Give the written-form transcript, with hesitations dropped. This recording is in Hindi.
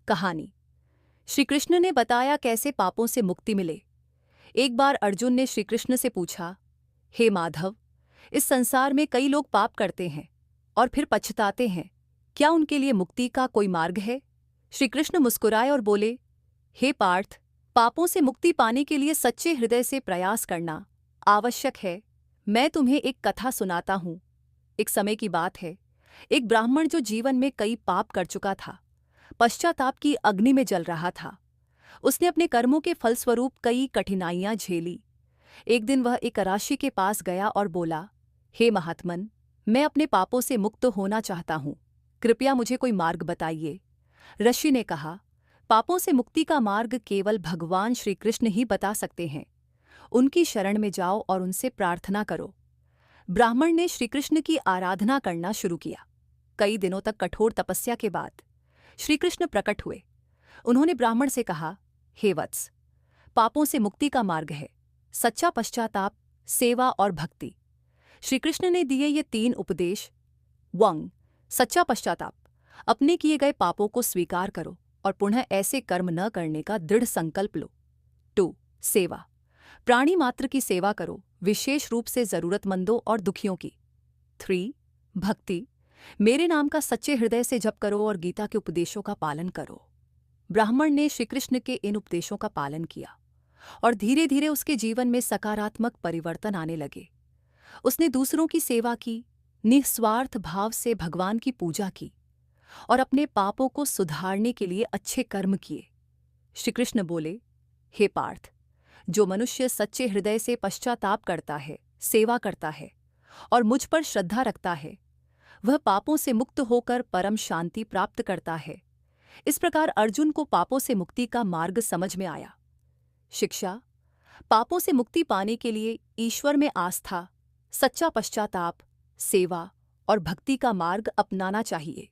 कहानी। श्री कृष्ण ने बताया कैसे पापों से मुक्ति मिले। एक बार अर्जुन ने श्री कृष्ण से पूछा, हे माधव, इस संसार में कई लोग पाप करते हैं और फिर पछताते हैं, क्या उनके लिए मुक्ति का कोई मार्ग है? श्री कृष्ण मुस्कुराए और बोले, हे पार्थ, पापों से मुक्ति पाने के लिए सच्चे हृदय से प्रयास करना आवश्यक है। मैं तुम्हें एक कथा सुनाता हूँ। एक समय की बात है, एक ब्राह्मण जो जीवन में कई पाप कर चुका था, पश्चाताप की अग्नि में जल रहा था। उसने अपने कर्मों के फलस्वरूप कई कठिनाइयां झेली। एक दिन वह एक ऋषि के पास गया और बोला, हे महात्मन, मैं अपने पापों से मुक्त होना चाहता हूँ, कृपया मुझे कोई मार्ग बताइए। ऋषि ने कहा, पापों से मुक्ति का मार्ग केवल भगवान श्री कृष्ण ही बता सकते हैं। उनकी शरण में जाओ और उनसे प्रार्थना करो। ब्राह्मण ने श्री कृष्ण की आराधना करना शुरू किया। कई दिनों तक कठोर तपस्या के बाद श्री कृष्ण प्रकट हुए। उन्होंने ब्राह्मण से कहा, हे वत्स, पापों से मुक्ति का मार्ग है सच्चा पश्चाताप, सेवा और भक्ति। श्री कृष्ण ने दिए ये 3 उपदेश। 1. सच्चा पश्चाताप, अपने किए गए पापों को स्वीकार करो और पुनः ऐसे कर्म न करने का दृढ़ संकल्प लो। 2. सेवा, प्राणी मात्र की सेवा करो, विशेष रूप से जरूरतमंदों और दुखियों की। 3. भक्ति, मेरे नाम का सच्चे हृदय से जप करो और गीता के उपदेशों का पालन करो। ब्राह्मण ने श्री कृष्ण के इन उपदेशों का पालन किया और धीरे धीरे उसके जीवन में सकारात्मक परिवर्तन आने लगे। उसने दूसरों की सेवा की, निस्वार्थ भाव से भगवान की पूजा की और अपने पापों को सुधारने के लिए अच्छे कर्म किए। श्री कृष्ण बोले, हे पार्थ, जो मनुष्य सच्चे हृदय से पश्चाताप करता है, सेवा करता है और मुझ पर श्रद्धा रखता है, वह पापों से मुक्त होकर परम शांति प्राप्त करता है। इस प्रकार अर्जुन को पापों से मुक्ति का मार्ग समझ में आया। शिक्षा, पापों से मुक्ति पाने के लिए ईश्वर में आस्था, सच्चा पश्चाताप, सेवा और भक्ति का मार्ग अपनाना चाहिए।